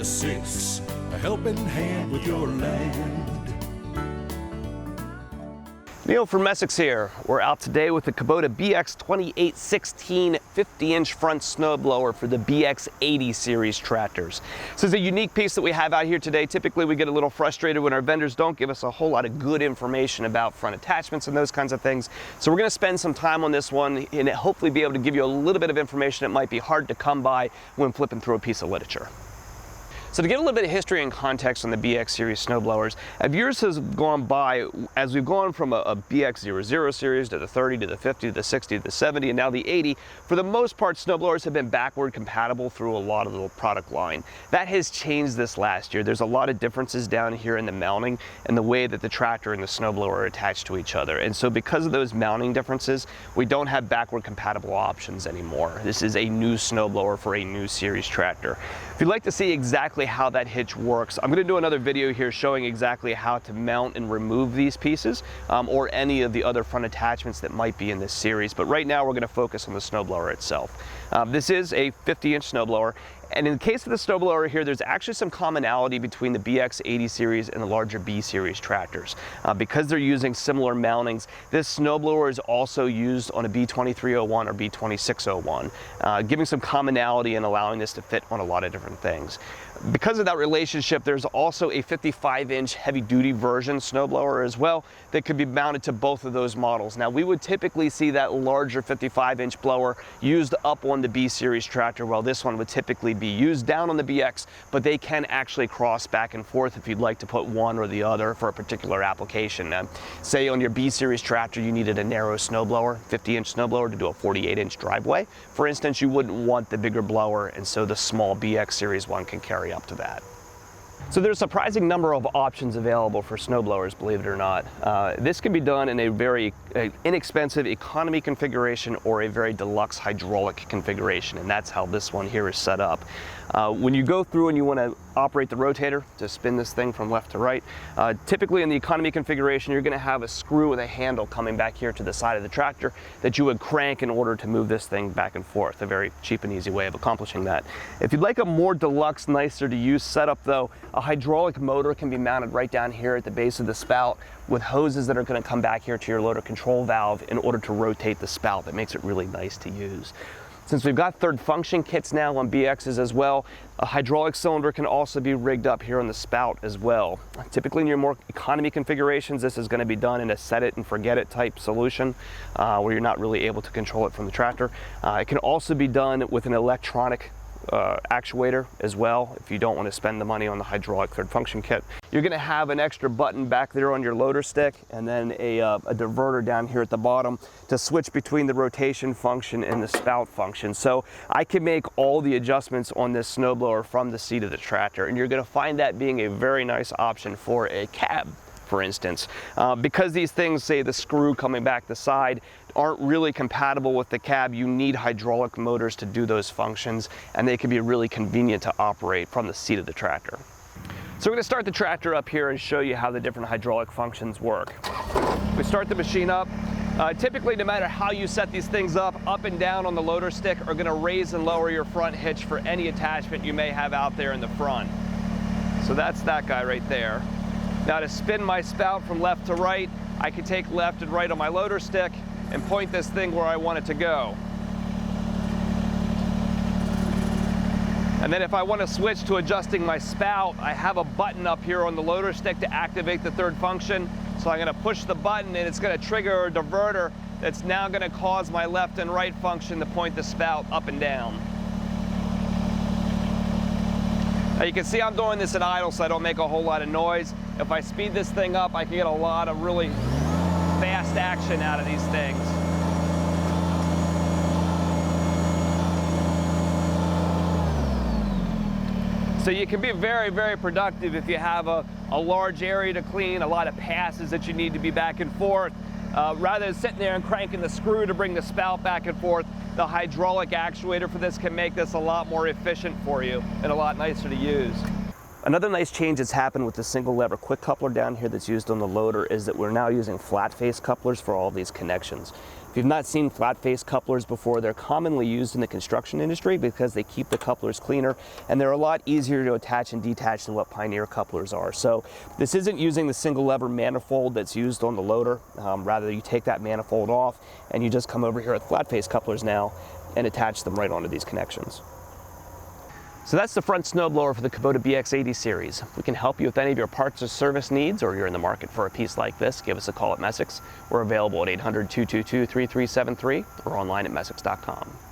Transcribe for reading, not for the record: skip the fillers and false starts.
BX2816, a helping hand with your land. Neil from Essex here. We're out today with the Kubota BX2816 50-inch front snowblower for the BX80 series tractors. This is a unique piece that we have out here today. Typically we get a little frustrated when our vendors don't give us a whole lot of good information about front attachments and those kinds of things. So we're going to spend some time on this one and hopefully be able to give you a little bit of information that might be hard to come by when flipping through a piece of literature. So to get a little bit of history and context on the BX series snowblowers, as years has gone by, as we've gone from a BX00 series to the 30 to the 50 to the 60 to the 70 and now the 80, for the most part snowblowers have been backward compatible through a lot of the product line. That has changed this last year. There's a lot of differences down here in the mounting and the way that the tractor and the snowblower are attached to each other. And so because of those mounting differences, we don't have backward compatible options anymore. This is a new snowblower for a new series tractor. If you'd like to see exactly how that hitch works, I'm going to do another video here showing exactly how to mount and remove these pieces or any of the other front attachments that might be in this series. But right now we're going to focus on the snowblower itself. This is a 50-inch snowblower. And in the case of the snowblower here, there's actually some commonality between the BX80 series and the larger B series tractors. Because they're using similar mountings, this snowblower is also used on a B2301 or B2601, giving some commonality and allowing this to fit on a lot of different things. Because of that relationship, there's also a 55-inch heavy-duty version snowblower as well that could be mounted to both of those models. Now, we would typically see that larger 55-inch blower used up on the B series tractor, while this one would typically be used down on the BX, but they can actually cross back and forth if you'd like to put one or the other for a particular application. Say on your B series tractor you needed a narrow snowblower, 50-inch snowblower to do a 48-inch driveway. For instance, you wouldn't want the bigger blower, and so the small BX series one can carry up to that. So there's a surprising number of options available for snowblowers, believe it or not. This can be done in a very inexpensive economy configuration or a very deluxe hydraulic configuration, and that's how this one here is set up. When you go through and you want to operate the rotator to spin this thing from left to right, typically in the economy configuration you're going to have a screw with a handle coming back here to the side of the tractor that you would crank in order to move this thing back and forth. A very cheap and easy way of accomplishing that. If you'd like a more deluxe, nicer to use setup though, a hydraulic motor can be mounted right down here at the base of the spout with hoses that are going to come back here to your loader control valve in order to rotate the spout. That makes it really nice to use. Since we've got third function kits now on BXs as well, a hydraulic cylinder can also be rigged up here on the spout as well. Typically in your more economy configurations, this is going to be done in a set it and forget it type solution where you're not really able to control it from the tractor. It can also be done with an electronic actuator as well if you don't want to spend the money on the hydraulic third function kit. You're going to have an extra button back there on your loader stick and then a diverter down here at the bottom to switch between the rotation function and the spout function. So I can make all the adjustments on this snowblower from the seat of the tractor, and you're going to find that being a very nice option for a cab, for instance. Because these things, say the screw coming back the side, aren't really compatible with the cab, you need hydraulic motors to do those functions, and they can be really convenient to operate from the seat of the tractor. So we're going to start the tractor up here and show you how the different hydraulic functions work. We start the machine up. Typically, no matter how you set these things up and down on the loader stick are going to raise and lower your front hitch for any attachment you may have out there in the front. So that's that guy right there. Now to spin my spout from left to right, I can take left and right on my loader stick and point this thing where I want it to go. And then if I want to switch to adjusting my spout, I have a button up here on the loader stick to activate the third function. So I'm going to push the button and it's going to trigger a diverter that's now going to cause my left and right function to point the spout up and down. Now you can see I'm doing this at idle so I don't make a whole lot of noise. If I speed this thing up, I can get a lot of really fast action out of these things. So you can be very, very productive if you have a large area to clean, a lot of passes that you need to be back and forth. Rather than sitting there and cranking the screw to bring the spout back and forth, the hydraulic actuator for this can make this a lot more efficient for you and a lot nicer to use. Another nice change that's happened with the single lever quick coupler down here that's used on the loader is that we're now using flat face couplers for all of these connections. If you've not seen flat face couplers before, they're commonly used in the construction industry because they keep the couplers cleaner and they're a lot easier to attach and detach than what Pioneer couplers are. So this isn't using the single lever manifold that's used on the loader. Rather, you take that manifold off and you just come over here with flat face couplers now and attach them right onto these connections. So that's the front snowblower for the Kubota BX80 series. If we can help you with any of your parts or service needs, or you're in the market for a piece like this, give us a call at Messick's. We're available at 800-222-3373 or online at messick's.com.